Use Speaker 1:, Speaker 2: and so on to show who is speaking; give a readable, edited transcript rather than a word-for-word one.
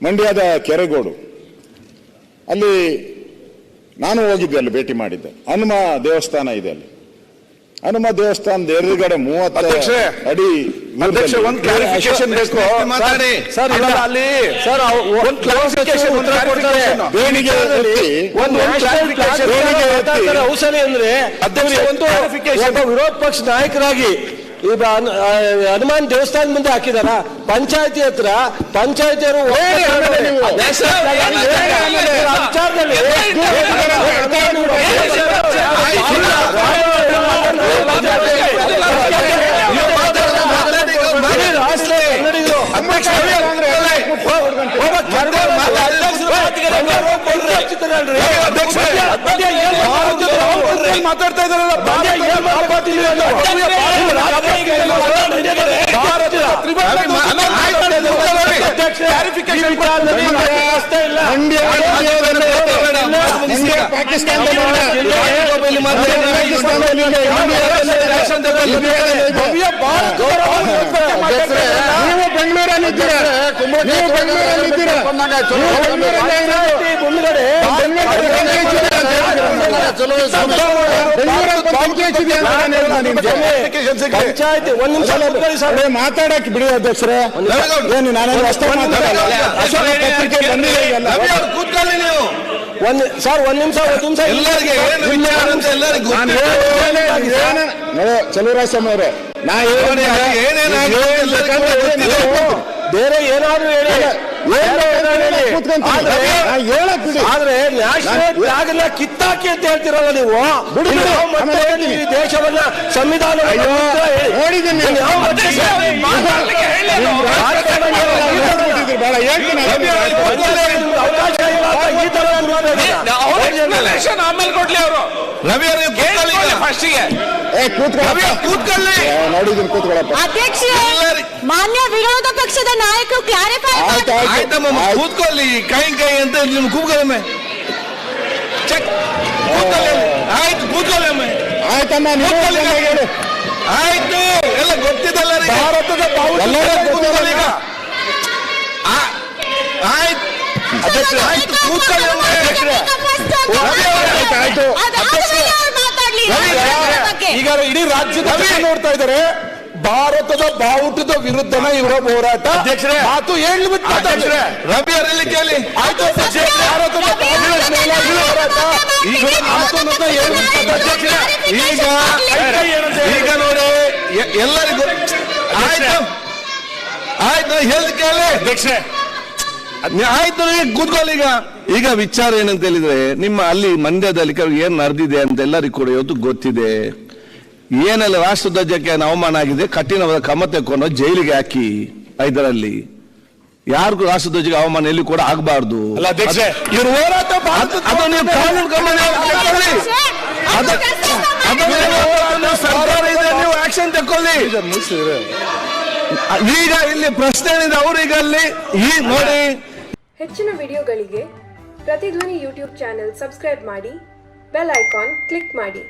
Speaker 1: ಮಂಡ್ಯದ ಕೆರೆಗೋಡು ಅಲ್ಲಿ ನಾನು ಹೋಗಿದ್ದೆ, ಅಲ್ಲಿ ಭೇಟಿ ಮಾಡಿದ್ದೆ. ಹನುಮ ದೇವಸ್ಥಾನ ಇದೆ ಅಲ್ಲಿ. ಹನುಮ ದೇವಸ್ಥಾನದ ಎದುರುಗಡೆ 30 ಅಡಿ
Speaker 2: ಔಷಧಿ ಅಂದ್ರೆ ವಿರೋಧ ಪಕ್ಷ ನಾಯಕರಾಗಿ ಈಗ ಹನುಮಾನ್ ದೇವಸ್ಥಾನ ಮುಂದೆ ಹಾಕಿದಾರ. ಪಂಚಾಯತಿ ಹತ್ರ ಪಂಚಾಯತಿಯವರು
Speaker 3: ಮಾತಾಡ್ತಾ ಇದಾರಲ್ಲ,
Speaker 2: ಪಂಚಾಯತಿ ಒಂದ್ ನಿಮಿಷ
Speaker 1: ಮಾತಾಡಕ್ಕೆ ಬಿಡಿ ಅಧ್ಯಕ್ಷರೇ. ಏನು ನಾನು
Speaker 2: ಸರ್ ಒಂದ್ ನಿಮಿಷ
Speaker 1: ಚಲುವರಾಯಸ್ವಾಮಿ ಅವರೇ, ನಾ
Speaker 2: ಬೇರೆ ಏನಾದ್ರು ಹೇಳಿ ಆದ್ರೆ ನ್ಯಾಷನಲ್ ಫ್ಲಾಗ್ ಕಿತ್ತಾಕಿ ಅಂತ ಹೇಳ್ತಿರಲ್ಲ ನೀವು. ದೇಶವನ್ನ ಸಂವಿಧಾನ
Speaker 3: ಆಮೇಲೆ ಕೊಡ್ಲಿ ಅವರು. ರವಿ
Speaker 1: ನೋಡಿದ್ದೀನಿ, ಕೂತ್ಕೊಳ್ಳಪ್ಪ.
Speaker 4: ಮಾನ್ಯ ವಿರೋಧ ಪಕ್ಷದ ನಾಯಕರು ಕ್ಲಾರಿಫೈ
Speaker 3: ಆಯ್ತಮ್ಮ, ಕೂತ್ಕೊಳ್ಳಿ. ಕೈ ಅಂತ ನಿಮ್ ಕೂತ್ಕೊಳ್ಳಿ. ಆಯ್ತು, ಕೂತ್ಕೊಳ್ಳಿ ಅಮ್ಮ.
Speaker 1: ಆಯ್ತಮ್ಮ,
Speaker 3: ಆಯ್ತು, ಎಲ್ಲ ಗೊತ್ತಿದ್ದಲ್ಲ.
Speaker 2: ಭಾರತದ
Speaker 3: ಆಯ್ತು, ಕೂತ್ಕೊಳ್ಳಿ.
Speaker 2: ಈಗ ಇಡೀ ರಾಜ್ಯದ ನೋಡ್ತಾ ಇದ್ದಾರೆ. ಭಾರತದ ಬಾವುಟದ ವಿರುದ್ಧನ ಇವರ ಹೋರಾಟ.
Speaker 3: ಅಧ್ಯಕ್ಷರೇ,
Speaker 2: ಮಾತು ಹೇಳ್ಬಿಟ್ಟು
Speaker 3: ರವಿ ಅವರಲ್ಲಿ ಕೇಳಿ.
Speaker 2: ಆಯ್ತು, ಭಾರತದ
Speaker 3: ಈಗ ನೋಡಿ ಎಲ್ಲರಿಗೂ ಆಯ್ತು, ಆಯ್ತು, ಹೇಳ್ದು ಕೇಳಿ ಅಧ್ಯಕ್ಷರೇ. ಆಯ್ತು, ಕೂತ್ಕೊಳ್ಳಿ. ಈಗ ವಿಚಾರ ಏನಂತ ಹೇಳಿದ್ರೆ, ನಿಮ್ಮ ಅಲ್ಲಿ ಮಂಡ್ಯದಲ್ಲಿ ಏನ್ ನಡೆದಿದೆ ಅಂತ ಎಲ್ಲರಿಗೂ ಕೂಡ ಇವತ್ತು ಗೊತ್ತಿದೆ. ಏನೆಲ್ಲ ರಾಷ್ಟ್ರಧ್ವಜಕ್ಕೆ ಅವಮಾನ ಆಗಿದೆ, ಕಠಿಣವಾದ ಕ್ರಮ ತೆಕ್ಕೊಂಡು ಜೈಲಿಗೆ ಹಾಕಿ. ಇದರಲ್ಲಿ ಯಾರಿಗೂ ರಾಷ್ಟ್ರಧ್ವಜಕ್ಕೆ ಅವಮಾನ ಎಲ್ಲಿ ಕೂಡ ಆಗಬಾರ್ದು.
Speaker 2: ಇವ್ರ ಹೋರಾಟ
Speaker 3: ಅದು ನೀವು ಕಾನೂನು ಗಮನ ಸರ್ಕಾರ ಇದೆ, ನೀವು ಆಕ್ಷನ್ ತಕೊಳ್ಳಿ. ಈಗ ಇಲ್ಲಿ ಪ್ರಶ್ನೆ ಏನಿದೆ ಅವ್ರೀಗ ಅಲ್ಲಿ ಈ ನೋಡಿ.
Speaker 5: ಹೆಚ್ಚಿನ ವಿಡಿಯೋಗಳಿಗೆ ಪ್ರತಿಧ್ವನಿ ಯೂಟ್ಯೂಬ್ ಚಾನೆಲ್ ಸಬ್ಸ್ಕ್ರೈಬ್ ಮಾಡಿ, ಬೆಲ್ ಐಕಾನ್ ಕ್ಲಿಕ್ ಮಾಡಿ.